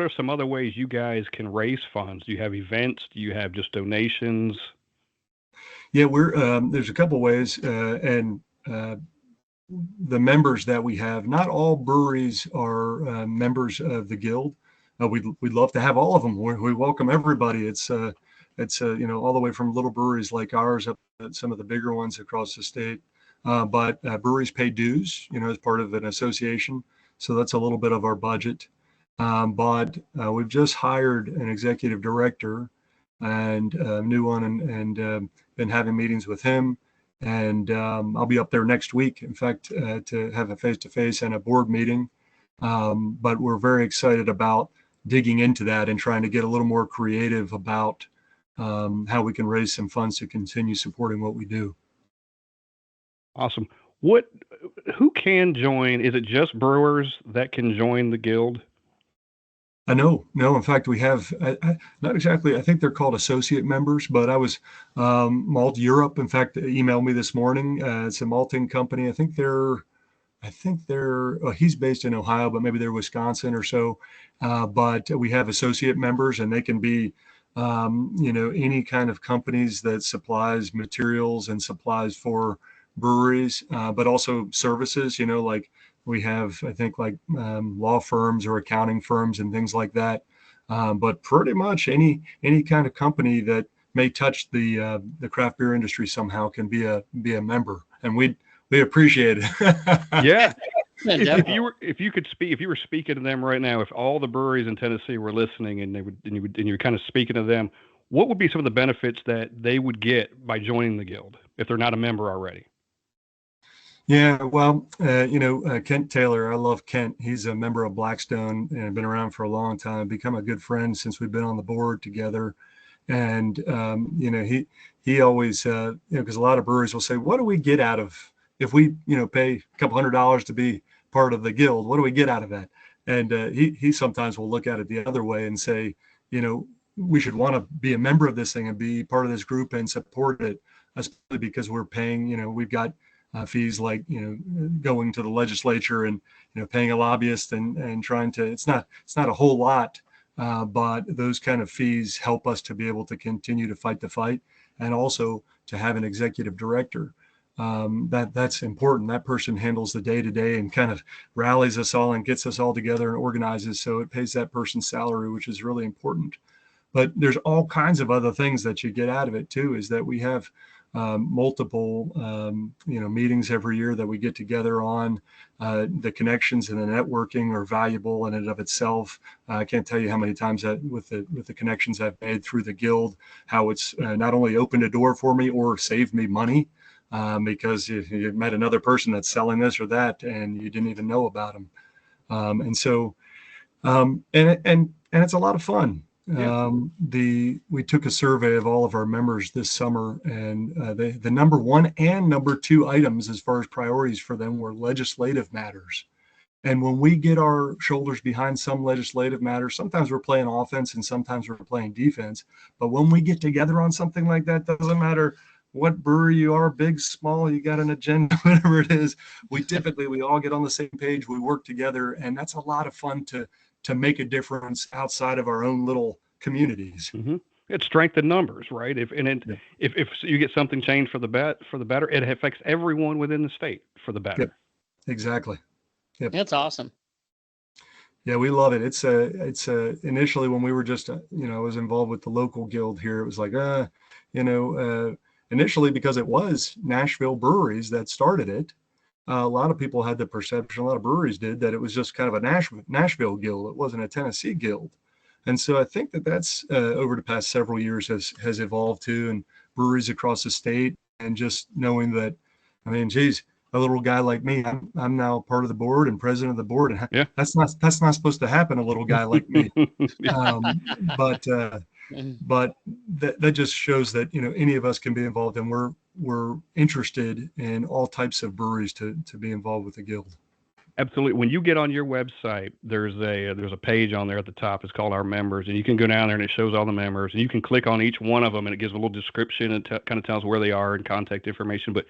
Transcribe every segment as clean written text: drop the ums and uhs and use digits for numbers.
are some other ways you guys can raise funds? Do you have events? Do you have just donations? Yeah, we're there's a couple ways, and the members that we have, not all breweries are members of the guild. We'd love to have all of them. We welcome everybody. It's all the way from little breweries like ours up to some of the bigger ones across the state. But breweries pay dues, as part of an association. So that's a little bit of our budget. But we've just hired an executive director and a new one, and been having meetings with him. And I'll be up there next week, in fact, to have a face-to-face and a board meeting. But we're very excited about digging into that and trying to get a little more creative about how we can raise some funds to continue supporting what we do. Awesome. What? Who can join? Is it just brewers that can join the guild? No. In fact, we have not exactly. I think they're called associate members, but I was Malt Europe. In fact, emailed me this morning. It's a malting company. He's based in Ohio, but maybe they're Wisconsin or so. But we have associate members, and they can be, any kind of companies that supplies materials and supplies for breweries, but also services. Like we have, I think, like law firms or accounting firms and things like that. But pretty much any kind of company that may touch the craft beer industry somehow can be a member, and we appreciate it. Yeah. Yeah, If definitely. you were speaking to them right now, if all the breweries in Tennessee were listening and you were kind of speaking to them, what would be some of the benefits that they would get by joining the guild if they're not a member already? Yeah, well, Kent Taylor, I love Kent. He's a member of Blackstone and been around for a long time, become a good friend since we've been on the board together. And, he always, because a lot of breweries will say, what do we get out of, if we, pay a couple $100 to be part of the guild, what do we get out of that? And he sometimes will look at it the other way and say, we should want to be a member of this thing and be part of this group and support it, especially because we're paying, we've got fees like going to the legislature and paying a lobbyist and trying to, it's not a whole lot, but those kind of fees help us to be able to continue to fight the fight, and also to have an executive director. That's important. That person handles the day to day and kind of rallies us all and gets us all together and organizes, so it pays that person's salary, which is really important. But there's all kinds of other things that you get out of it too, is that we have multiple meetings every year that we get together on. The connections and the networking are valuable in and of itself. I can't tell you how many times that with the connections I've made through the guild, how it's not only opened a door for me or saved me money, because you met another person that's selling this or that and you didn't even know about them. And it's a lot of fun. Yeah. We took a survey of all of our members this summer, and the number one and number two items as far as priorities for them were legislative matters. And when we get our shoulders behind some legislative matters, sometimes we're playing offense and sometimes we're playing defense. But when we get together on something like that, doesn't matter what brewery you are, big, small, you got an agenda, whatever it is, we all get on the same page, we work together, and that's a lot of fun to make a difference outside of our own little communities. Mm-hmm. It's strength in numbers, right? Yeah. If you get something changed for the better, it affects everyone within the state for the better. Yep. Exactly. Yep. That's awesome. Yeah, we love it. It's initially when we were just, I was involved with the local guild here. It was like, initially because it was Nashville breweries that started it. A lot of people had the perception, a lot of breweries did, that it was just kind of a Nashville guild. It wasn't a Tennessee guild. And so I think that's over the past several years has evolved too, and breweries across the state, and just knowing that, I mean, geez, a little guy like me, I'm now part of the board and president of the board. And Yeah. that's not supposed to happen, a little guy like me. But that just shows that, any of us can be involved, and we're interested in all types of breweries to be involved with the guild. Absolutely. When you get on your website, there's a page on there at the top. It's called Our Members, and you can go down there and it shows all the members, and you can click on each one of them, and it gives a little description and kind of tells where they are and contact information. But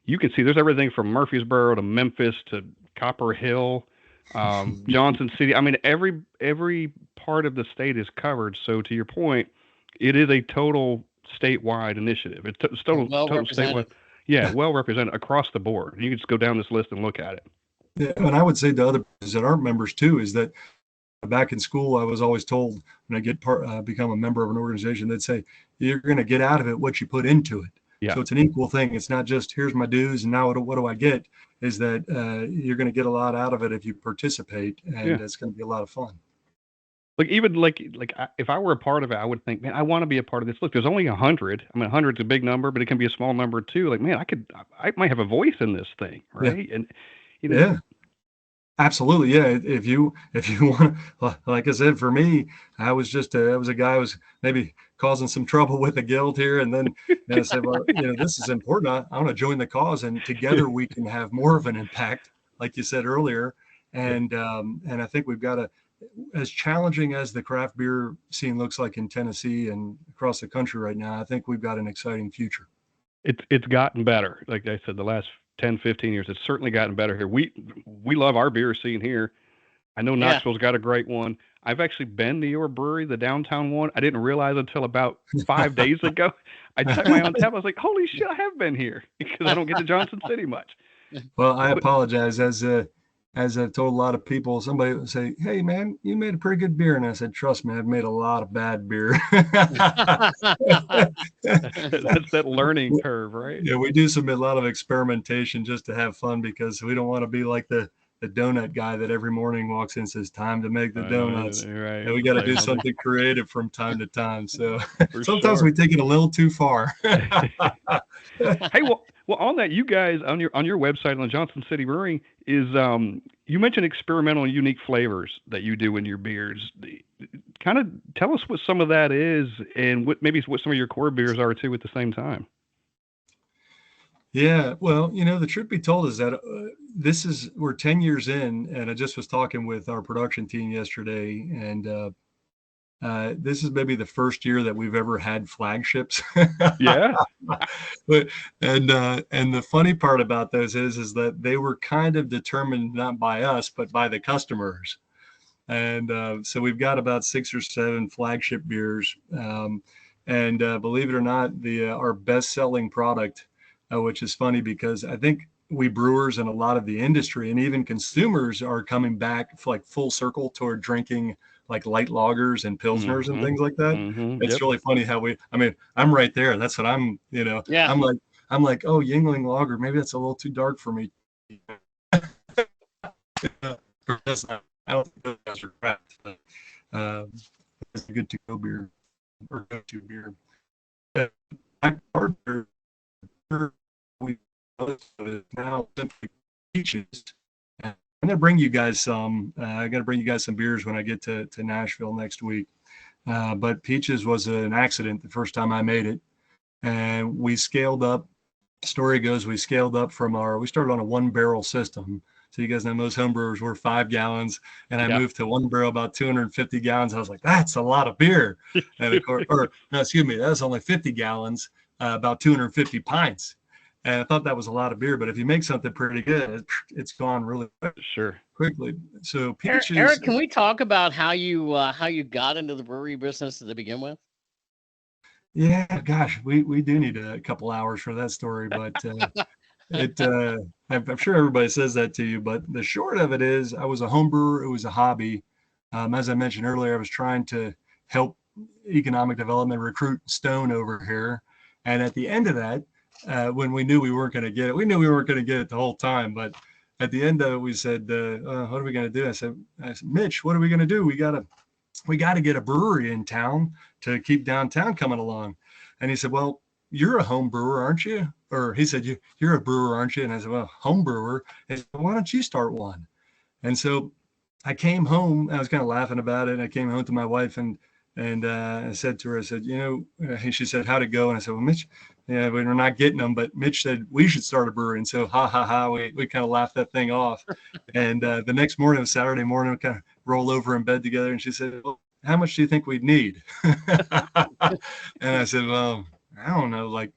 you can see there's everything from Murfreesboro to Memphis to Copper Hill Johnson City. I mean, every part of the state is covered. So to your point, it is a total statewide initiative. It's Well total statewide. represented. Yeah, well represented across the board. You can just go down this list and look at it. Yeah, and I would say to other people that aren't members too is that back in school, I was always told when I become a member of an organization, they'd say, you're going to get out of it what you put into it. Yeah. So it's an equal thing. It's not just here's my dues and now what do I get? Is that you're going to get a lot out of it if you participate, and it's going to be a lot of fun. Like even if I were a part of it, I would think, man, I want to be a part of this. Look, there's only 100. I mean, 100's a big number, but it can be a small number too. Like, man, I might have a voice in this thing, right? Yeah. And Yeah. Absolutely, yeah. If you want, like I said, for me, I was a guy who was maybe causing some trouble with the guild here, and then I said, well, this is important. I want to join the cause, and together we can have more of an impact, like you said earlier. And I think we've got as challenging as the craft beer scene looks like in Tennessee and across the country right now, I think we've got an exciting future. It's gotten better. Like I said, the last 10, 15 years, it's certainly gotten better here. We love our beer scene here. I know Knoxville's got a great one. I've actually been to your brewery, the downtown one. I didn't realize until about 5 days ago. I checked my own tab. I was like, holy shit, I have been here because I don't get to Johnson City much. Well, I apologize. As I've told a lot of people, somebody would say, hey, man, you made a pretty good beer. And I said, trust me, I've made a lot of bad beer. That's that learning curve, right? Yeah, we do a lot of experimentation just to have fun because we don't want to be like the donut guy that every morning walks in and says, time to make the donuts. Right. And we got to do something creative from time to time. So sometimes we take it a little too far. Hey, well, on that, you guys on your website on Johnson City Brewing is you mentioned experimental and unique flavors that you do in your beers. Kind of tell us what some of that is and what some of your core beers are too at the same time. Yeah, well, the truth be told is that we're 10 years in, and I just was talking with our production team yesterday, and this is maybe the first year that we've ever had flagships. Yeah. And the funny part about those is that they were kind of determined not by us, but by the customers. And so we've got about 6 or 7 flagship beers. And believe it or not, our best-selling product, which is funny because I think we brewers and a lot of the industry and even consumers are coming back like full circle toward drinking like light lagers and pilsners and things like that. It's really funny how I'm right there. That's what I'm, I'm like, oh, Yingling lager, maybe that's a little too dark for me. I don't think those are craft. It's a good to-go beer or go-to beer. My partner, we now simply peaches. I'm going to bring you guys some. I'm going to bring you guys some beers when I get to Nashville next week. But peaches was an accident the first time I made it, and we scaled up. Story goes, we scaled up we started on a 1-barrel system. So you guys know most homebrewers were 5 gallons, and I moved to 1 barrel, about 250 gallons. I was like, that's a lot of beer. And of course, that was only 50 gallons, about 250 pints. And I thought that was a lot of beer, but if you make something pretty good, it's gone really quickly. So peaches. Eric, can we talk about how you got into the brewery business to begin with? Yeah, gosh, we do need a couple hours for that story, but I'm sure everybody says that to you. But the short of it is, I was a home brewer. It was a hobby. As I mentioned earlier, I was trying to help economic development recruit Stone over here, and at the end of that. When we knew we weren't going to get it. We knew we weren't going to get it the whole time, but at the end of it, we said, what are we going to do? I said, Mitch, what are we going to do? We got to get a brewery in town to keep downtown coming along. And he said, well, you're a home brewer, aren't you? Or he said, you're a brewer, aren't you? And I said, well, home brewer. And he said, why don't you start one? And so I came home. I was kind of laughing about it. And I came home to my wife and I said to her, I said, she said, how'd it go? And I said, well, Mitch, we're not getting them, but Mitch said we should start a brewery. And so, we kind of laughed that thing off. And the next morning, Saturday morning, we kind of roll over in bed together. And she said, well, how much do you think we'd need? And I said, well, I don't know, like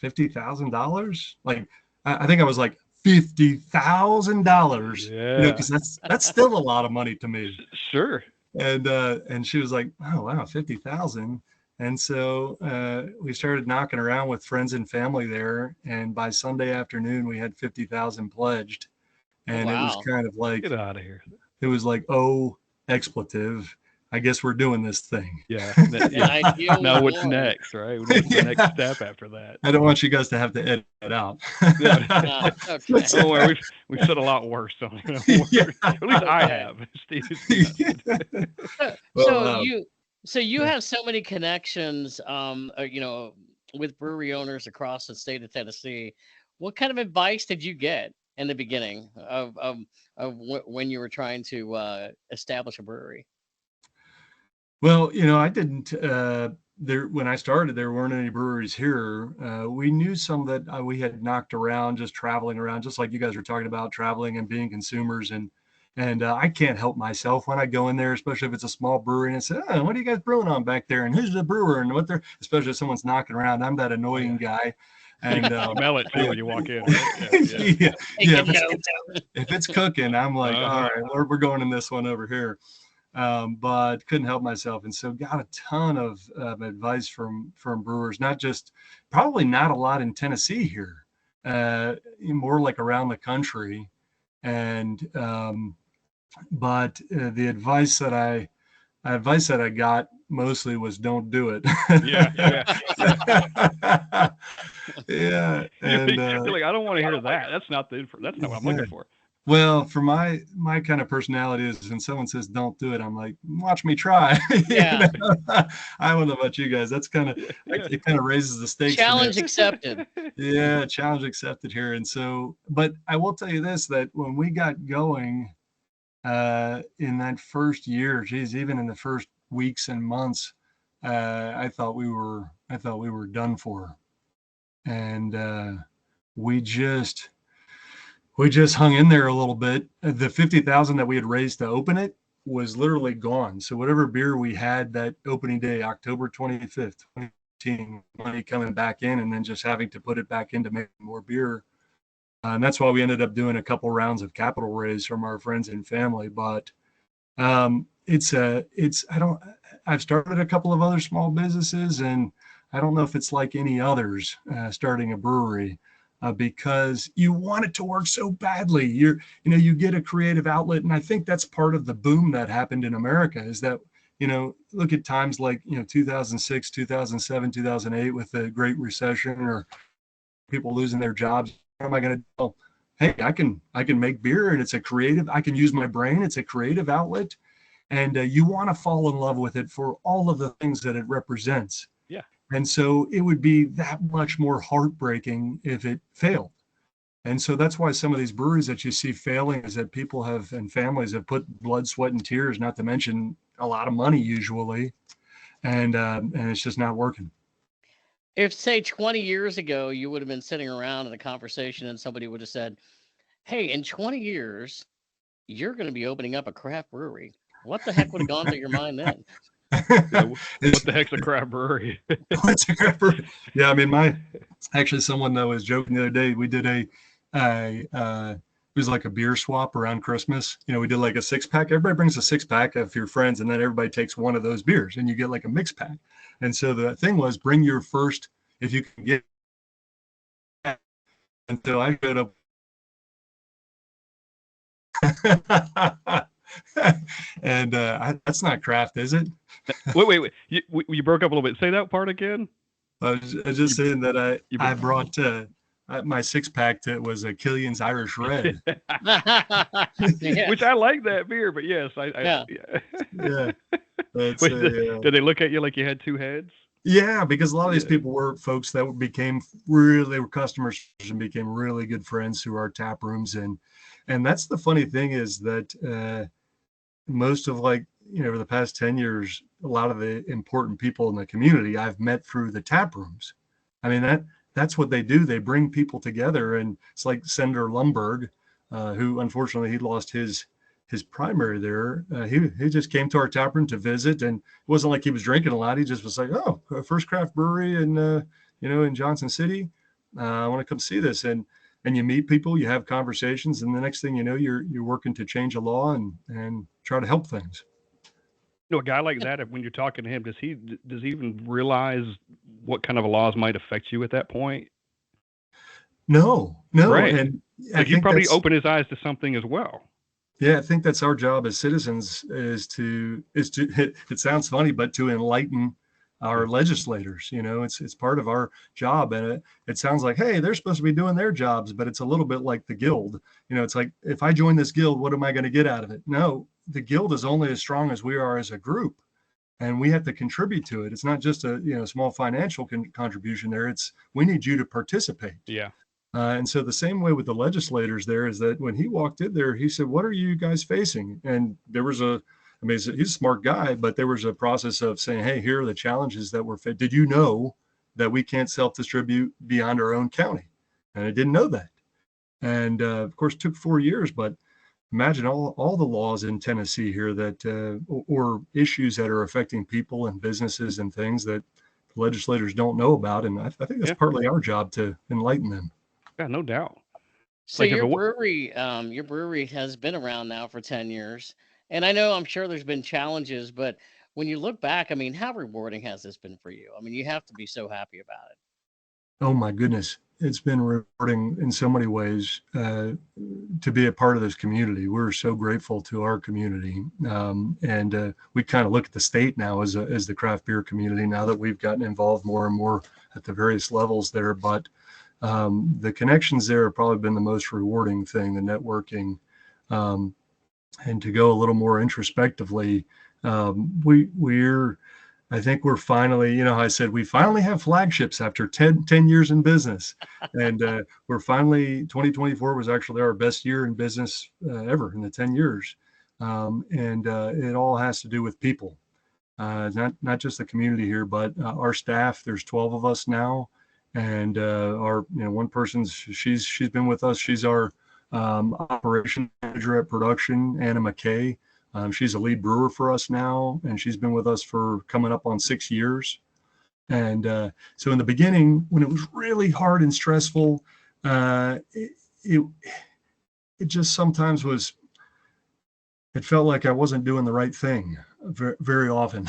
$50,000. Like, I think I was like $50,000. Yeah. Because that's still a lot of money to me. Sure. And she was like, oh wow, 50,000. And so we started knocking around with friends and family there, and by Sunday afternoon we had 50,000 pledged. And it was Wow. kind of like, Get out of here. it was like, oh, expletive, I guess we're doing this thing. Yeah. Ideal Now what's one. next, right? What's the next step after that? I don't want you guys to have to edit it out. Yeah. Okay. Don't worry, we've said a lot worse on it. At least I have. Steve. So you have so many connections, with brewery owners across the state of Tennessee. What kind of advice did you get in the beginning of when you were trying to establish a brewery? Well, I didn't. When I started, there weren't any breweries here. We knew some that we had knocked around, just traveling around, just like you guys were talking about, traveling and being consumers. And I can't help myself when I go in there, especially if it's a small brewery, and I say, oh, what are you guys brewing on back there? And who's the brewer? And what they're, especially if someone's knocking around, I'm that annoying guy. And smell it too when you walk in. Right? Yeah. If it's cooking, I'm like, all right, we're going in this one over here. But couldn't help myself, and so got a ton of advice from brewers. Probably not a lot in Tennessee here, more like around the country. And but the advice that I got mostly was don't do it. Yeah. Yeah. And you're like, I don't want to hear that. That's not what I'm looking for. Well, for my kind of personality is when someone says don't do it, I'm like, watch me try. Yeah. I don't know about you guys. That's kind of it kind of raises the stakes. Challenge accepted. Yeah, challenge accepted here. And so, but I will tell you this, that when we got going in that first year, geez, even in the first weeks and months, I thought we were done for. And we just hung in there a little bit. The 50,000 that we had raised to open it was literally gone. So whatever beer we had that opening day, October 25th, 2018, money coming back in, and then just having to put it back in to make more beer. And that's why we ended up doing a couple rounds of capital raise from our friends and family. But I've started a couple of other small businesses, and I don't know if it's like any others starting a brewery. Because you want it to work so badly. You get a creative outlet. And I think that's part of the boom that happened in America is that, look at times like, 2006, 2007, 2008 with the Great Recession or people losing their jobs. What am I going to do? Hey, I can make beer, and I can use my brain. It's a creative outlet. And you want to fall in love with it for all of the things that it represents. Yeah. And so it would be that much more heartbreaking if it failed. And so that's why some of these breweries that you see failing is that people and families have put blood, sweat, and tears, not to mention a lot of money usually, and it's just not working. If, say, 20 years ago, you would have been sitting around in a conversation and somebody would have said, hey, in 20 years, you're going to be opening up a craft brewery. What the heck would have gone through your mind then? What the heck's a craft brewery? What's a craft brewery? Yeah, I mean, someone that was joking the other day. We did it was like a beer swap around Christmas. We did like a 6-pack. Everybody brings a 6-pack of your friends, and then everybody takes one of those beers, and you get like a mix pack. And so the thing was, bring your first, if you can get. And so I showed up. And that's not craft, is it? Wait. You broke up a little bit. Say that part again. I was just saying that I brought my 6-pack was a Killian's Irish Red. Yeah. Which I like that beer, but yes, Yeah. Did they look at you like you had two heads? Yeah, because a lot of these people were folks that they were customers and became really good friends through our tap rooms. And that's the funny thing is that most of over the past 10 years, a lot of the important people in the community I've met through the tap rooms. I mean, that's what they do. They bring people together. And it's like Senator Lumberg, who unfortunately he lost his primary there. He just came to our tap room to visit, and it wasn't like he was drinking a lot. He just was like, oh, first craft brewery in Johnson City. I want to come see this. And and you meet people, you have conversations, and the next thing you know, you're working to change a law and try to help things. A guy like that, when you're talking to him, does he even realize what kind of laws might affect you at that point? No, Right. and So I you think probably that's open his eyes to something as well. yeah, I think that's our job as citizens is to it sounds funny, but to enlighten our legislators. It's part of our job, and it sounds like, hey, they're supposed to be doing their jobs, but it's a little bit like the guild. It's like, if I join this guild, what am I going to get out of it? No, the guild is only as strong as we are as a group, and we have to contribute to it. It's not just a small financial contribution there. It's we need you to participate. Yeah. And so the same way with the legislators there is that when he walked in there, he said, what are you guys facing? And there was he's a smart guy, but there was a process of saying, hey, here are the challenges that we're facing. Did you know that we can't self-distribute beyond our own county? And I didn't know that. And of course, it took 4 years, but imagine all the laws in Tennessee here that or issues that are affecting people and businesses and things that legislators don't know about. And I think that's partly our job to enlighten them. Yeah, no doubt. So your brewery has been around now for 10 years. And I'm sure there's been challenges, but when you look back, I mean, how rewarding has this been for you? I mean, you have to be so happy about it. Oh my goodness. It's been rewarding in so many ways to be a part of this community. We're so grateful to our community. And we kind of look at the state now as the craft beer community now that we've gotten involved more and more at the various levels there. But the connections there have probably been the most rewarding thing, the networking. And to go a little more introspectively, I think we're finally, I said, we finally have flagships after 10 years in business. And we're finally, 2024 was actually our best year in business ever in the 10 years. And it all has to do with people, not just the community here, but our staff. There's 12 of us now. And our, one person's, she's been with us. She's our operation manager at production, Anna McKay. She's a lead brewer for us now, and she's been with us for coming up on 6 years. And so in the beginning, when it was really hard and stressful, it just sometimes was, it felt like I wasn't doing the right thing very, very often.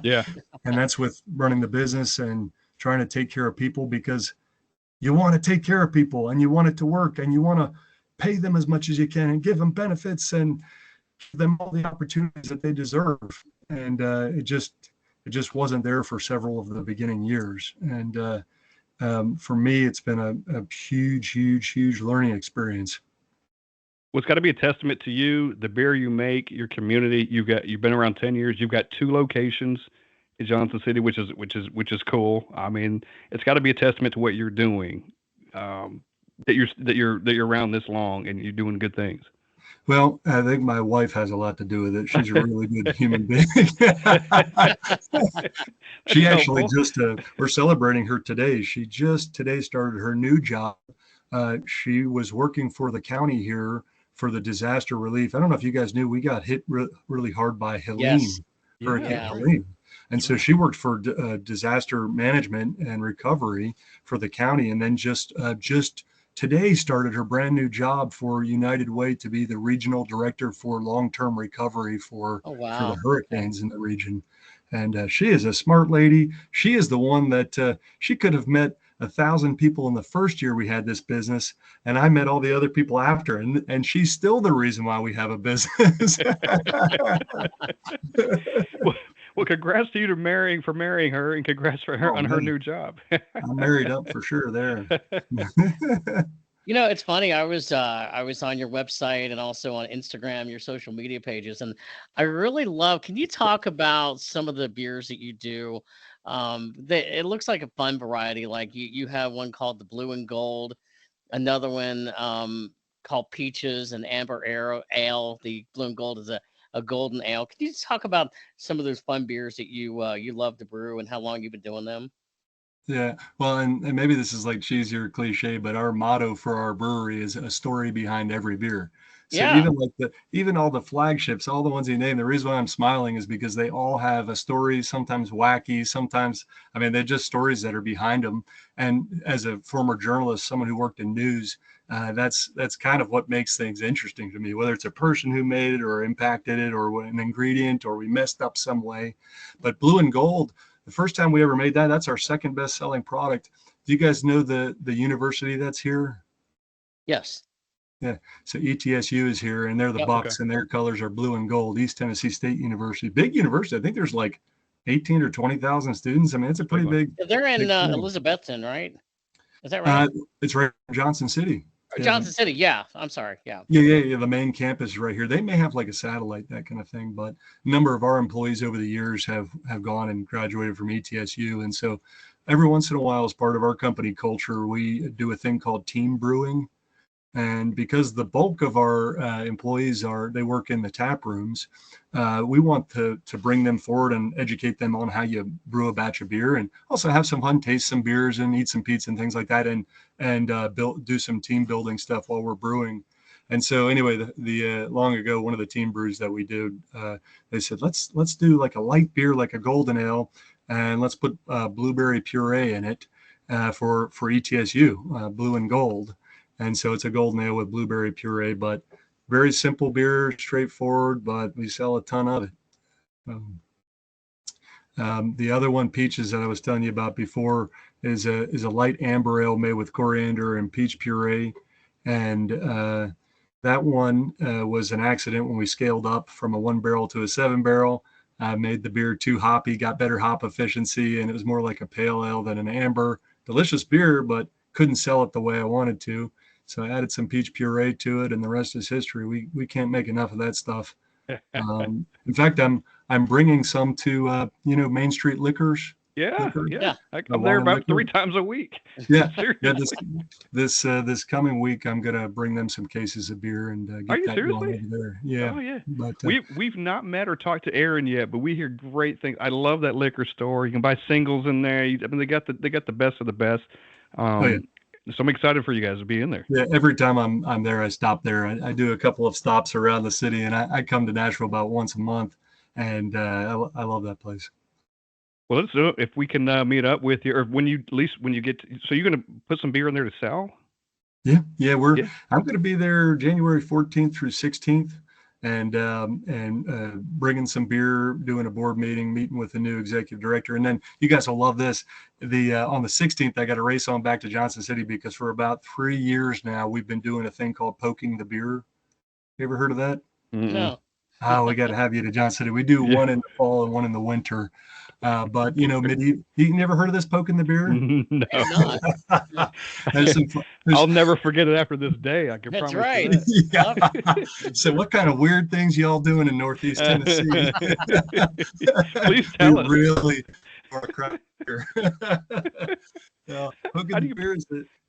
Yeah. And that's with running the business and trying to take care of people, because you want to take care of people and you want it to work and you want to pay them as much as you can and give them benefits and give them all the opportunities that they deserve. And it just wasn't there for several of the beginning years. And for me, it's been a huge learning experience. Well, it's got to be a testament to you, the beer you make, your community. You've been around 10 years. You've got 2 locations in Johnson City, which is cool. I mean, it's got to be a testament to what you're doing, that you're around this long and you're doing good things. Well, I think my wife has a lot to do with it. She's a really good human being. She actually we're celebrating her today. She just today started her new job. She was working for the county here for the disaster relief. I don't know if you guys knew, we got hit really hard by Helene, Yes. Hurricane Helene. And so she worked for disaster management and recovery for the county. And then just today started her brand new job for United Way to be the regional director for long-term recovery for the hurricanes in the region. And she is a smart lady. She is the one that she could have met 1,000 people in the first year we had this business, and I met all the other people after, and she's still the reason why we have a business. Well, congrats to you for marrying her, and congrats for her on her new job. I'm married up for sure there. It's funny. I was on your website and also on Instagram, your social media pages, and I really love. Can you talk about some of the beers that you do? It looks like a fun variety. Like you have one called the Blue and Gold, another one called Peaches and Amber Ale. The Blue and Gold is a golden ale. Can you just talk about some of those fun beers that you love to brew and how long you've been doing them? Yeah, well, and maybe this is like cheesy or cliche, but our motto for our brewery is a story behind every beer. So Yeah. even all the flagships, all the ones you name, the reason why I'm smiling is because they all have a story, sometimes wacky, sometimes, I mean, they're just stories that are behind them. And as a former journalist, someone who worked in news, that's kind of what makes things interesting to me, whether it's a person who made it or impacted it or an ingredient or we messed up some way. But Blue and Gold, the first time we ever made that, that's our second best selling product. Do you guys know the university that's here? Yes. Yeah. So ETSU is here, and they're the Yep. Bucks, and their colors are blue and gold. East Tennessee State University, big university. I think there's like 18 or 20,000 students. I mean, it's a pretty big. They're in big thing. Elizabethton, right? Is that right? It's right in Johnson City. Or Johnson City. Yeah. I'm sorry. Yeah. Yeah. The main campus is right here. They may have like a satellite, that kind of thing, but a number of our employees over the years have gone and graduated from ETSU, and so every once in a while, as part of our company culture, we do a thing called team brewing. And because the bulk of our employees they work in the tap rooms, we want to bring them forward and educate them on how you brew a batch of beer, and also have some fun, taste some beers, and eat some pizza and things like that, and do some team building stuff while we're brewing. And so anyway, the long ago, one of the team brews that we did, they said let's do like a light beer, like a golden ale, and let's put blueberry puree in it for ETSU, blue and gold. And so it's a golden ale with blueberry puree, but very simple beer, straightforward, but we sell a ton of it. The other one, Peaches, that I was telling you about before, is a light amber ale made with coriander and peach puree. And that one was an accident when we scaled up from a 1 barrel to a 7 barrel. Made the beer too hoppy, got better hop efficiency, and it was more like a pale ale than an amber. Delicious beer, but couldn't sell it the way I wanted to. So I added some peach puree to it, and the rest is history. We can't make enough of that stuff. In fact, I'm bringing some to Main Street Liquors. Yeah. I come there about 3 times a week. Yeah, this coming week I'm gonna bring them some cases of beer and get that going over there. Yeah. Oh yeah. But we've not met or talked to Aaron yet, but we hear great things. I love that liquor store. You can buy singles in there. I mean, they got the best of the best. So I'm excited for you guys to be in there. Yeah, every time I'm there, I stop there. I do a couple of stops around the city, and I come to Nashville about once a month, and I love that place. Well, let's do it. If we can meet up with you, or when you get so you're going to put some beer in there to sell? Yeah. I'm going to be there January 14th through 16th. And bringing some beer, doing a board meeting with the new executive director. And then you guys will love this. On the 16th, I got to race on back to Johnson City because for about 3 years now, we've been doing a thing called poking the beer. You ever heard of that? No. Oh, we got to have you to Johnson City. We do one in the fall and one in the winter. But you never heard of this poking the beer? No. I'll never forget it after this day. I can promise. That's right. That. Yeah. So what kind of weird things y'all doing in Northeast Tennessee? Please tell us. Really are a cracker. Poking the beer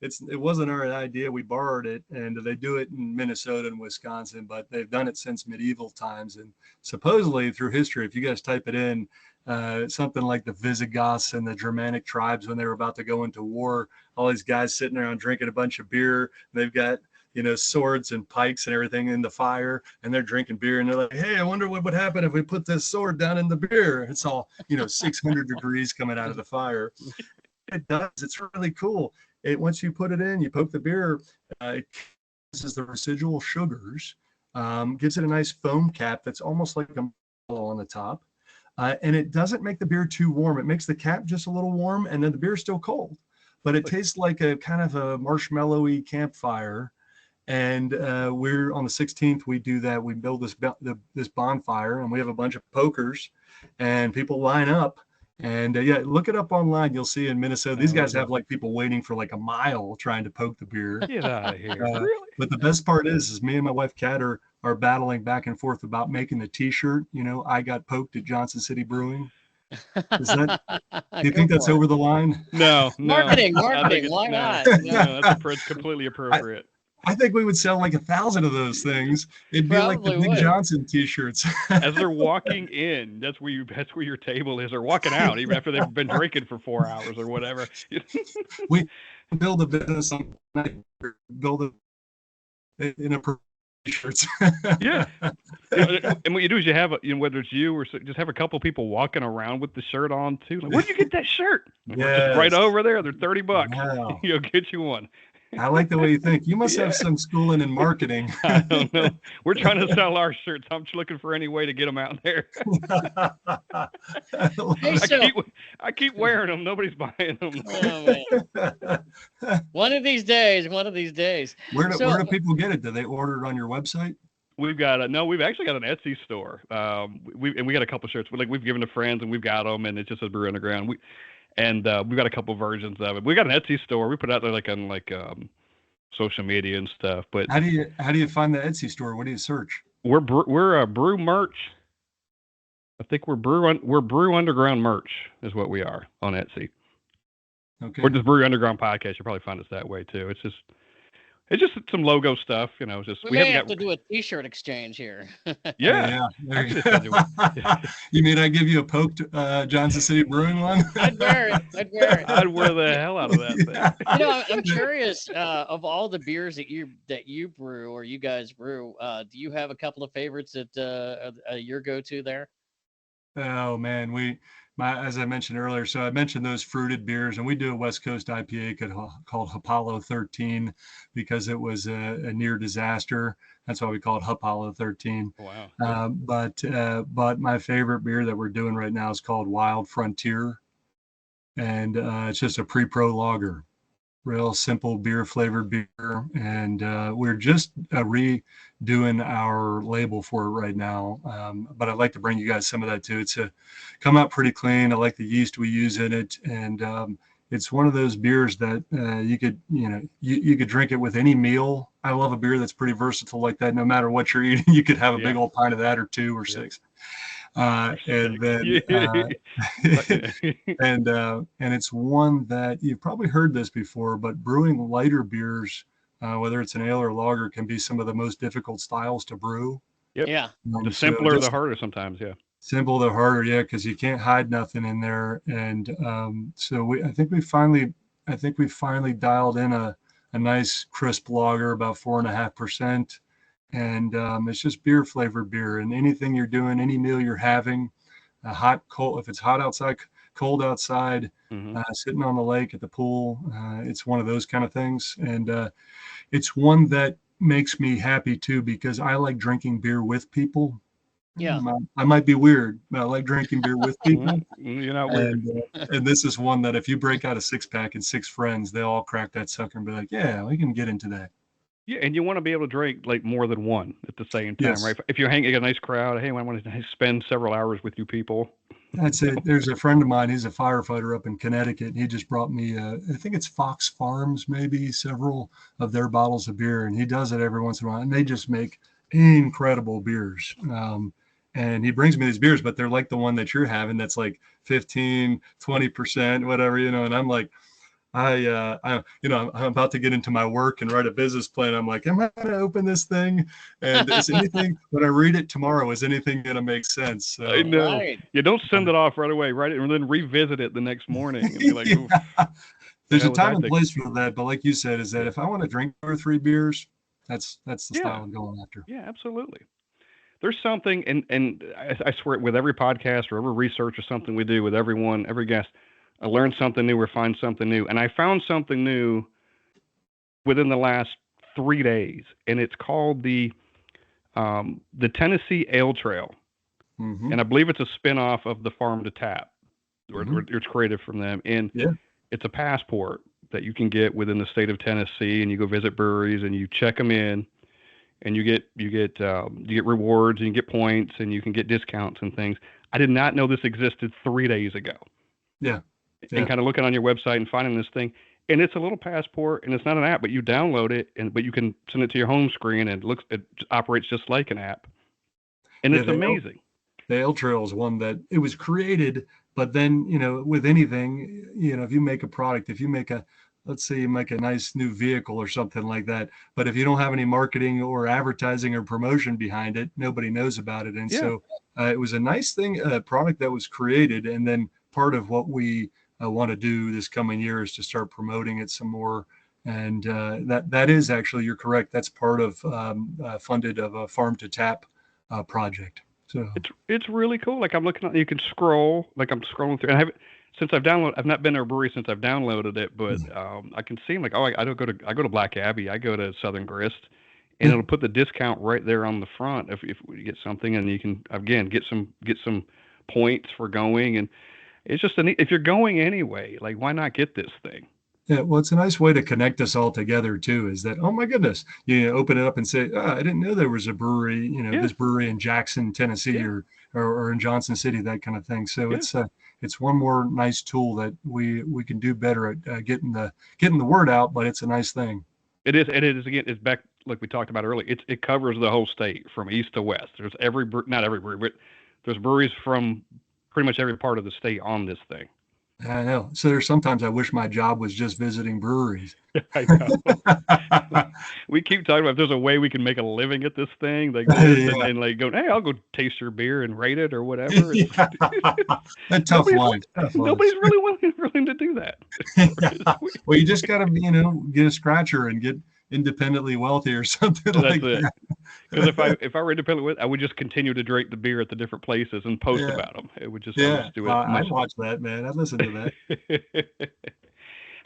it wasn't our idea. We borrowed it, and they do it in Minnesota and Wisconsin, but they've done it since medieval times. And supposedly through history, if you guys type it in, something like the Visigoths and the Germanic tribes, when they were about to go into war, all these guys sitting around drinking a bunch of beer. They've got swords and pikes and everything in the fire, and they're drinking beer, and they're like, hey, I wonder what would happen if we put this sword down in the beer. It's all 600 degrees coming out of the fire. It does. It's really cool. Once you put it in, you poke the beer, this is the residual sugars, gives it a nice foam cap that's almost like a marshmallow on the top. And it doesn't make the beer too warm. It makes the cap just a little warm, and then the beer's still cold. But it tastes like a kind of a marshmallowy campfire. And we're on the 16th, we do that. We build this bonfire, and we have a bunch of pokers, and people line up. And look it up online. You'll see in Minnesota, these guys have like people waiting for like a mile trying to poke the beer. Get out of here. Really? But the best part is me and my wife, Kat, are battling back and forth about making the T-shirt. I got poked at Johnson City Brewing. Is that? Do you think that's over the line? No. Marketing. Why not? No, that's completely appropriate. I think we would sell like 1,000 of those things. It'd be like the Big Johnson T-shirts. As they're walking in, that's where your table is. They're walking out even after they've been drinking for 4 hours or whatever. We build a business on build it in a t-shirts. Yeah. And what you do is you have, whether it's you or just have a couple people walking around with the shirt on too. Like, where'd you get that shirt? We're just right Yes. over there. They're $30. Wow. You'll get you one. I like the way you think. You must Yeah. have some schooling in marketing. I don't know. We're trying to sell our shirts. I'm just looking for any way to get them out there. Hey, I keep wearing them. Nobody's buying them. Oh, man. One of these days. Where do people get it? Do they order it on your website? We've got we've actually got an Etsy store. We got a couple shirts. We've given to friends and we've got them, and it just says Brew Underground. We've got a couple versions of it. We got an Etsy store. We put it out there on social media and stuff. But how do you find the Etsy store? What do you search? We're brew merch. I think we're Brew Underground merch is what we are on Etsy. Okay. Or just Brew Underground podcast. You'll probably find us that way too. It's just some logo stuff, we may have to do a t-shirt exchange here. Yeah. You mean I give you a poked Johnson City Brewing one? I'd wear it. I'd wear the hell out of that thing. I'm curious, of all the beers that you brew or you guys brew, do you have a couple of favorites that are your go-to there? Oh man, as I mentioned earlier, so I mentioned those fruited beers, and we do a West Coast IPA called Apollo 13 because it was a near disaster. That's why we call it Apollo 13. Wow. But my favorite beer that we're doing right now is called Wild Frontier, and it's just a pre-pro lager, real simple beer flavored beer, and we're just redoing our label for it right now. But I'd like to bring you guys some of that too. It's come out pretty clean. I like the yeast we use in it, and it's one of those beers that you could drink it with any meal. I love a beer that's pretty versatile like that. No matter what you're eating, you could have a big old pint of that, or two, or six. And it's one that you've probably heard this before, but brewing lighter beers, whether it's an ale or lager, can be some of the most difficult styles to brew. Yep. Yeah. The simpler, the harder sometimes. Yeah. Simple, the harder. Yeah. Cause you can't hide nothing in there. And I think we finally dialed in a nice crisp lager, about 4.5%. And it's just beer flavored beer, and anything you're doing, any meal you're having, hot, cold, if it's hot outside, cold outside, sitting on the lake at the pool, it's one of those kind of things. And it's one that makes me happy too, because I like drinking beer with people. Yeah. I might be weird, but I like drinking beer with people. You're not weird. And this is one that if you break out a 6-pack and 6 friends, they all crack that sucker and be like, yeah, we can get into that. Yeah, and you want to be able to drink like more than one at the same time, Yes. right? If you're hanging a nice crowd, hey, I want to spend several hours with you people. That's it. There's a friend of mine. He's a firefighter up in Connecticut. And he just brought me, I think it's Fox Farms, maybe several of their bottles of beer. And he does it every once in a while. And they just make incredible beers. And he brings me these beers, but they're like the one that you're having. That's like 15, 20%, whatever, and I'm like, I'm about to get into my work and write a business plan. I'm like, am I going to open this thing? And is anything, when I read it tomorrow, is anything going to make sense? So, I know. Right. You don't send it off right away. Write it and then revisit it the next morning. And be like, There's a time and place for that. But like you said, is that if I want to drink 2 or 3 beers, that's the style I'm going after. Yeah, absolutely. There's something, and I swear, with every podcast or every research or something we do with everyone, every guest, I learn something new or find something new. And I found something new within the last 3 days, and it's called the Tennessee Ale Trail. Mm-hmm. And I believe it's a spinoff of the Farm to Tap, or it's created from them. And it's a passport that you can get within the state of Tennessee, and you go visit breweries and you check them in, and you get rewards and you get points and you can get discounts and things. I did not know this existed 3 days ago. Yeah. And kind of looking on your website and finding this thing, and it's a little passport, and it's not an app, but you download it, but you can send it to your home screen, and it operates just like an app, and it's amazing. The Ale Trail is one that it was created, but then with anything, if you make a product, if you make let's say you make a nice new vehicle or something like that, but if you don't have any marketing or advertising or promotion behind it, nobody knows about it, and so it was a nice thing, a product that was created, and then part of what we want to do this coming year is to start promoting it some more And that is actually, you're correct. That's part of funded of a farm to tap project. So It's really cool. Like I'm looking at, you can scroll. Like I'm scrolling through, and I've not been to a brewery since I've downloaded it, but I can see like, oh, I don't I go to Black Abbey, I go to Southern Grist, and yeah, it'll put the discount right there on the front if we get something, and you can again get some points for going, and it's just if you're going anyway, like why not get this thing? yeah. Well, it's a nice way to connect us all together too. Is that, oh my goodness, you open it up and say, oh, I didn't know there was a brewery, Yeah, this brewery in Jackson, Tennessee, yeah, or in Johnson City, that kind of thing. So yeah. it's one more nice tool that we can do better at getting the word out. But it's a nice thing. It is again. It's back like we talked about earlier. It covers the whole state from east to west. There's not every brewery, but there's breweries from pretty much every part of the state on this thing. I know. So there's sometimes I wish my job was just visiting breweries. I know. We keep talking about if there's a way we can make a living at this thing like this, Yeah. and like go, hey, I'll go taste your beer and rate it or whatever. Yeah. A tough life. Tough life. Nobody's really willing to do that. Yeah. Well, you just got to, get a scratcher and get independently wealthy or something That's like it. that. Because if I were independent, I would just continue to drink the beer at the different places and post Yeah. about them. It would just I would Yeah. just do Well, it much. I'd watch that, man. I'd listen to that.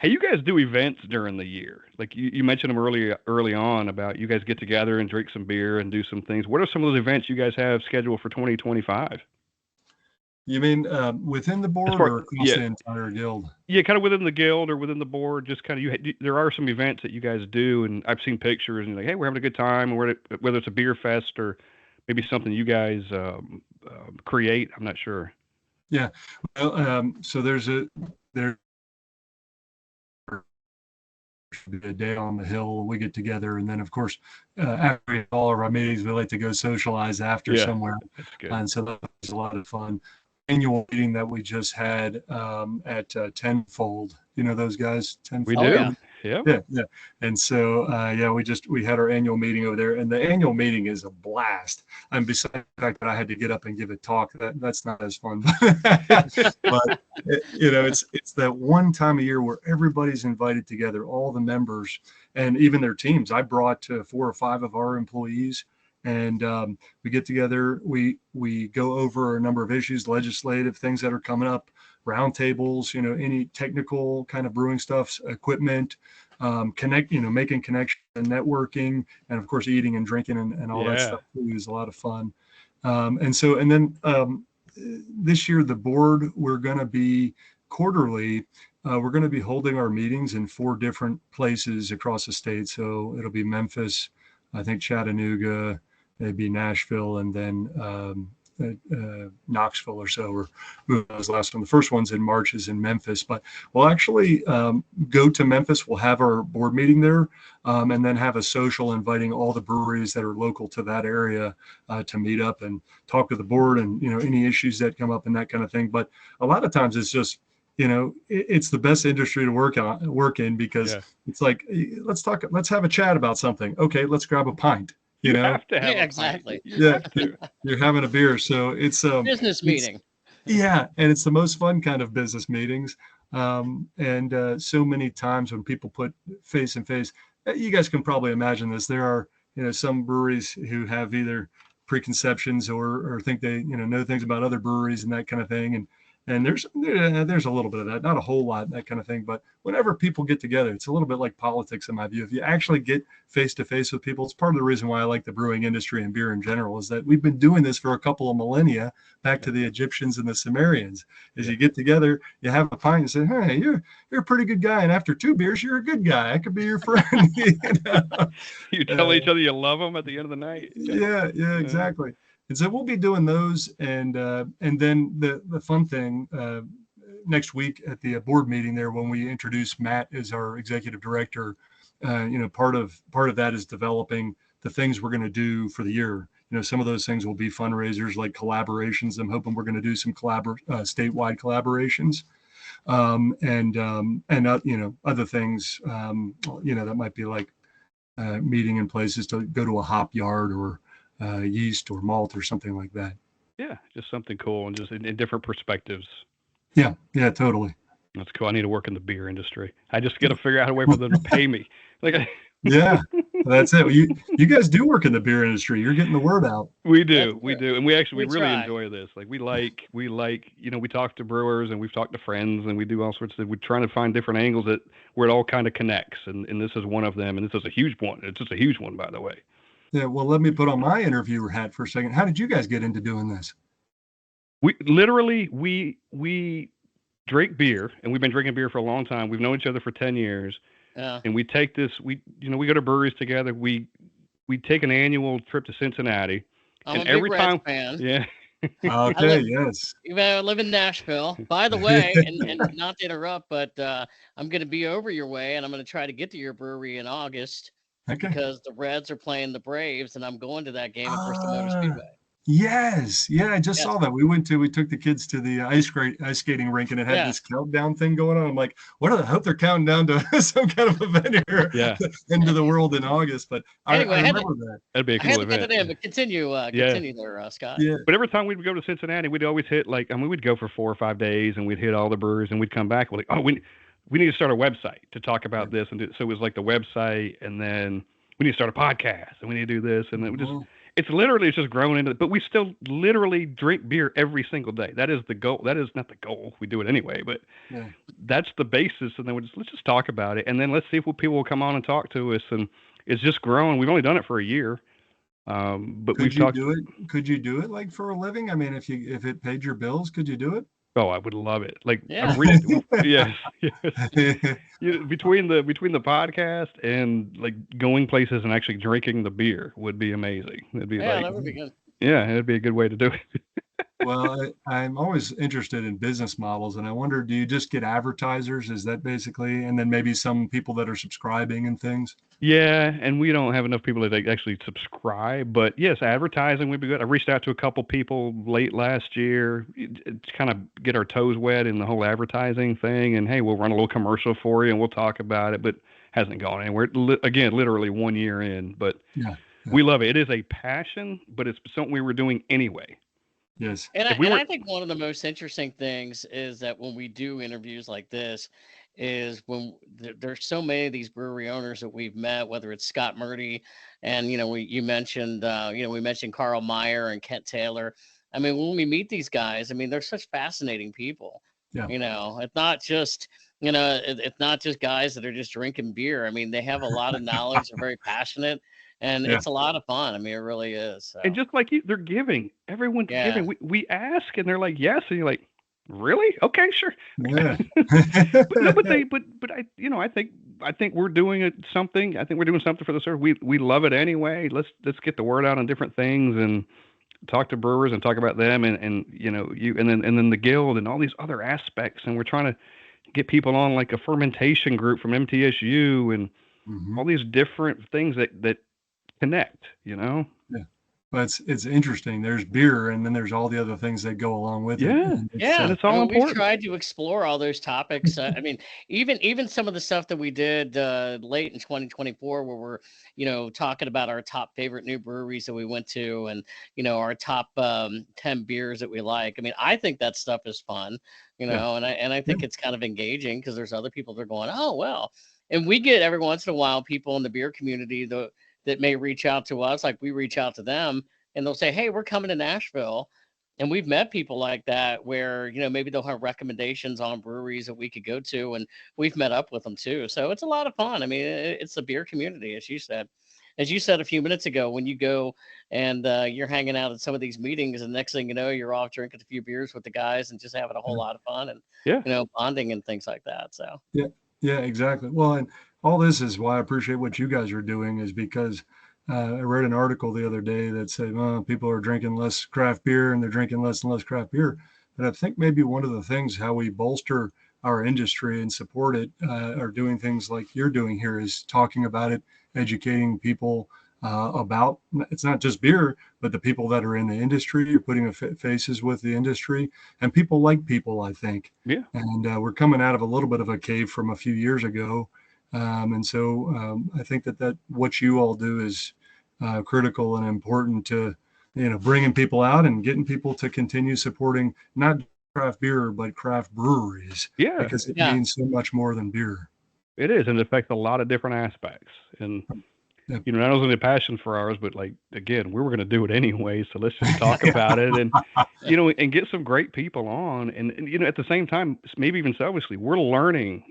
Hey, you guys do events during the year. Like you mentioned them early on about you guys get together and drink some beer and do some things. What are some of those events you guys have scheduled for 2025? You mean within the As board far or across yeah, the entire guild? yeah, kind of within the guild or within the board, just kind of there are some events that you guys do, and I've seen pictures and like, hey, we're having a good time, or whether it's a beer fest or maybe something you guys create. I'm not sure. Yeah. Well, so there's a day on the hill. We get together, and then of course, after all of our meetings, we like to go socialize after Yeah, somewhere, that's good. and so that was a lot of fun. Annual meeting that we just had at Tenfold. You know those guys, We Oh do. yeah. Tenfold. Yeah. Yeah, yeah. And so yeah, we had our annual meeting over there, and the annual meeting is a blast. And besides the fact that I had to get up and give a talk, that's not as fun. But it's that one time a year where everybody's invited together, all the members and even their teams. I brought 4 or 5 of our employees, and we get together. We go over a number of issues, legislative things that are coming up, roundtables, any technical kind of brewing stuff, equipment, making connection and networking, and of course eating and drinking and all that Yeah. stuff too is a lot of fun. And then this year the board, we're going to be quarterly. We're going to be holding our meetings in 4 different places across the state. So it'll be Memphis, I think Chattanooga, maybe Nashville, and then Knoxville or so, or those last one. The first one's in March is in Memphis, but we'll actually go to Memphis. We'll have our board meeting there, and then have a social inviting all the breweries that are local to that area to meet up and talk to the board and any issues that come up and that kind of thing. But a lot of times it's just it's the best industry to work in because Yeah. it's like, let's have a chat about something. Okay, let's grab a pint. You have to have Yeah, a pint. exactly. You have to. You're having a beer, so it's Business meeting. yeah, and it's the most fun kind of business meetings. And so many times when people put face in face, you guys can probably imagine this. There are some breweries who have either preconceptions or think they know things about other breweries and that kind of thing, and there's a little bit of that, not a whole lot, that kind of thing. But whenever people get together, it's a little bit like politics in my view. If you actually get face to face with people, it's part of the reason why I like the brewing industry and beer in general, is that we've been doing this for a couple of millennia, back to the Egyptians and the Sumerians. Is you get together, you have a pint and say, hey, you're a pretty good guy, and after 2 beers, you're a good guy. I could be your friend. You tell each other you love them at the end of the night. Yeah, exactly. And so we'll be doing those, and then the fun thing next week at the board meeting there, when we introduce Matt as our executive director, part of that is developing the things we're going to do for the year. Some of those things will be fundraisers, like collaborations. I'm hoping we're going to do some statewide collaborations, and other things, that might be like meeting in places to go to a hop yard or yeast or malt or something like that. Yeah, just something cool and just in different perspectives. Yeah, totally. That's cool. I need to work in the beer industry. I just got to figure out a way for them to pay me. Like, Yeah, that's it. Well, you guys do work in the beer industry. You're getting the word out. we That's do, good. and we We really try. enjoy this. Like we like, we talk to brewers and we've talked to friends and we do all sorts of. We're trying to find different angles that where it all kind of connects, and this is one of them. And this is a huge one. It's just a huge one, by the way. Yeah. Well, let me put on my interviewer hat for a second. How did you guys get into doing this? We literally we drink beer, and we've been drinking beer for a long time. We've known each other for 10 years, Yeah. and we take this. We go to breweries together. We take an annual trip to Cincinnati, I'm and a big every Reds time, fan. yeah, I Okay. live, Yes. I live in Nashville. By the way, and not to interrupt, but I'm going to be over your way, and I'm going to try to get to your brewery in August Okay. because the Reds are playing the Braves, and I'm going to that game at Bristol Motor Ah, Speedway. yes. Yeah, I just Yes. saw that. We took the kids to the ice skating rink, and it had Yeah. this countdown thing going on. I'm like, I hope they're counting down to some kind of event here, yeah, into the world in August. But I Anyway, I had to, remember that. that'd be a I had cool to get event. it in, but continue, Yeah, continue there, Scott. Yeah. but every time we'd go to Cincinnati, we'd always hit we'd go for 4 or 5 days, and we'd hit all the breweries, and we'd come back. We're like, oh, we need to start a website to talk about this, so it was like the website, and then we need to start a podcast, and we need to do this, and then we just. Well, It's just grown into it, but we still literally drink beer every single day. That is the goal. That is not the goal. We do it anyway, but yeah. that's the basis. And then let's just talk about it, and then let's see if people will come on and talk to us. And it's just grown. We've only done it for a year, but Could we've you talked. do it? Could you do it like for a living? I mean, if it paid your bills, could you do Oh, I would love it. Like Yeah. I've reached, yes, yes. it? Between the podcast and like going places and actually drinking the beer would be amazing. It'd be Yeah, like, that would be good. yeah, it'd be a good way to do it. Well, I'm always interested in business models, and I wonder, do you just get advertisers? Is that basically, and then maybe some people that are subscribing and things? Yeah, and we don't have enough people that actually subscribe. But yes, advertising would be good. I reached out to a couple people late last year to kind of get our toes wet in the whole advertising thing. And hey, we'll run a little commercial for you and we'll talk about it. But hasn't gone anywhere. Again, literally 1 year in. But Yeah. we love it. It is a passion, but it's something we were doing anyway. Yes. And If we were, I think one of the most interesting things is that when we do interviews like this, is when there's so many of these brewery owners that we've met, whether it's Scott Murdy, and you mentioned we mentioned Carl Meyer and Kent Taylor. I mean, when we meet these guys, I mean, they're such fascinating people. Yeah. It's not just it's not just guys that are just drinking beer. I mean, they have a lot of knowledge. They're very passionate, and Yeah. it's a lot of fun. I mean, it really is. So, and just like you, they're giving. Everyone's yeah. giving. We ask, and they're like, yes, and you're like, really? Okay, sure. Yeah. But no, but I think we're doing something. I think we're doing something for the service. We love it anyway. Let's get the word out on different things and talk to brewers and talk about them and then the guild and all these other aspects. And we're trying to get people on like a fermentation group from MTSU and Mhm. all these different things that connect. Yeah. But it's interesting. There's beer, and then there's all the other things that go along with it. Yeah. And Yeah, And it's all we've important. tried to explore all those topics. I mean, even some of the stuff that we did late in 2024, where we're talking about our top favorite new breweries that we went to, and our top 10 beers that we like. I mean, I think that stuff is fun, Yeah. and I think it's kind of engaging because there's other people that are going, oh well, and we get every once in a while people in the beer community that may reach out to us, like we reach out to them, and they'll say, hey, we're coming to Nashville. And we've met people like that where, maybe they'll have recommendations on breweries that we could go to, and we've met up with them too. So it's a lot of fun. I mean, it's the beer community, as you said. As you said a few minutes ago, when you go and you're hanging out at some of these meetings, and next thing you know, you're off drinking a few beers with the guys and just having a whole lot of fun and, Yeah. bonding and things like that. So, Yeah. Yeah, exactly. Well, and all this is why I appreciate what you guys are doing, is because I read an article the other day that said, people are drinking less craft beer and they're drinking less and less craft beer. But I think maybe one of the things how we bolster our industry and support it are doing things like you're doing here, is talking about it, educating people about, it's not just beer, but the people that are in the industry. You're putting faces with the industry, and people like people, I think. Yeah. And we're coming out of a little bit of a cave from a few years ago. And so I think that what you all do is critical and important to, bringing people out and getting people to continue supporting not craft beer, but craft breweries, Yeah, because it Yeah. means so much more than beer. it is, and it affects a lot of different aspects. And Yep. not only a passion for ours, but like again, we were going to do it anyway, so let's just talk about it, and and get some great people on, and at the same time, maybe even selfishly, we're learning.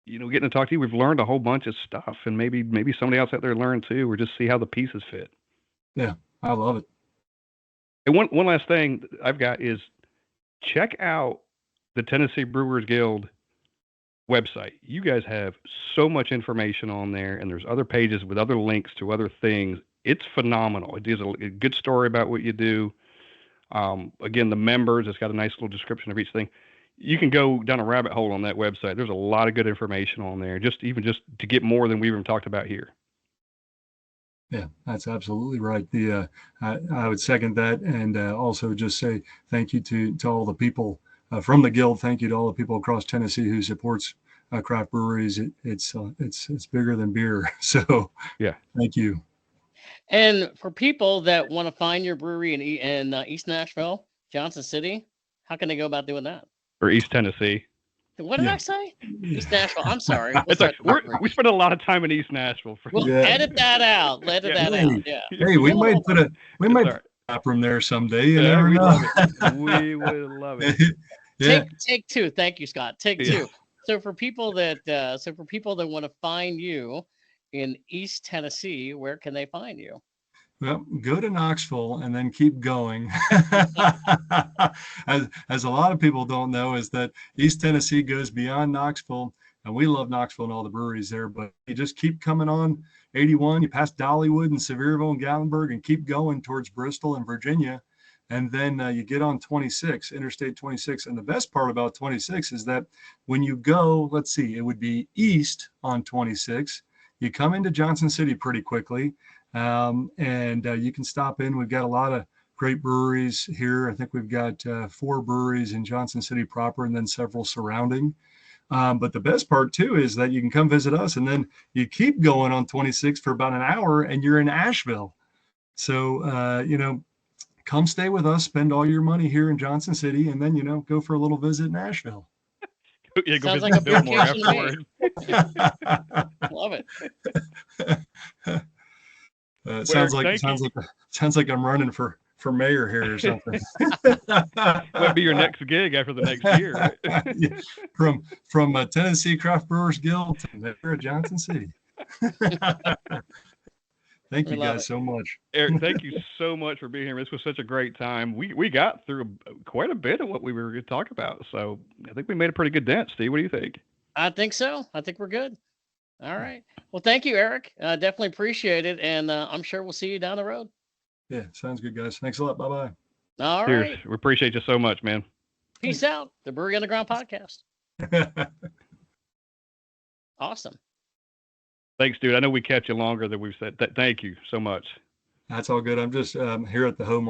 Getting to talk to you, we've learned a whole bunch of stuff, and maybe somebody else out there learned too, or just see how the pieces fit. Yeah, I love it. And one last thing I've got is check out the Tennessee Brewers Guild website. You guys have so much information on there, and there's other pages with other links to other things. It's phenomenal. It is a good story about what you do. Again, the members, it's got a nice little description of each thing. You can go down a rabbit hole on that website. There's a lot of good information on there, just to get more than we even talked about here. Yeah, that's absolutely right. I would second that, and also just say thank you to all the people from the guild. Thank you to all the people across Tennessee who supports craft breweries. It's bigger than beer. So yeah, thank you. And for people that want to find your brewery in East Nashville, Johnson City, how can they go about doing that? or East Tennessee. What did I say? East Nashville. I'm sorry. It's like we spend a lot of time in East Nashville. We'll edit that out. Edit that out. Yeah. Hey, we might put a tap room there someday. You never know. Love it. We would love it. Yeah. Take two. Thank you, Scott. Take two. So for people that want to find you in East Tennessee, where can they find you? Well, go to Knoxville and then keep going. As a lot of people don't know, is that East Tennessee goes beyond Knoxville, and we love Knoxville and all the breweries there, but you just keep coming on 81, you pass Dollywood and Sevierville and Gatlinburg and keep going towards Bristol and Virginia. And then you get on 26, Interstate 26. And the best part about 26 is that when you go, let's see, it would be east on 26, you come into Johnson City pretty quickly. And you can stop in. We've got a lot of great breweries here. I think we've got 4 breweries in Johnson City proper, and then several surrounding. But the best part too is that you can come visit us, and then you keep going on 26 for about an hour, and you're in Asheville. So come stay with us, spend all your money here in Johnson City, and then go for a little visit in Asheville. Yeah, go Sounds visit like a Fillmore vacation afterward. Love it. Sounds like I'm running for mayor here or something. Might be your next gig after the next year. Yeah. From Tennessee Craft Brewers Guild to mayor of Johnson City. Thank you guys so much. Eric, thank you so much for being here. This was such a great time. We got through quite a bit of what we were going to talk about, so I think we made a pretty good dent. Steve, what do you think? I think so. I think we're good. All right. Well, thank you, Eric. Definitely appreciate it. And I'm sure we'll see you down the road. Yeah, sounds good, guys. Thanks a lot. Bye-bye. All Cheers. right. We appreciate you so much, man. Peace out. The Brewery Underground podcast. Awesome. Thanks, dude. I know we kept you longer than we've said. Thank you so much. That's all good. I'm just here at the home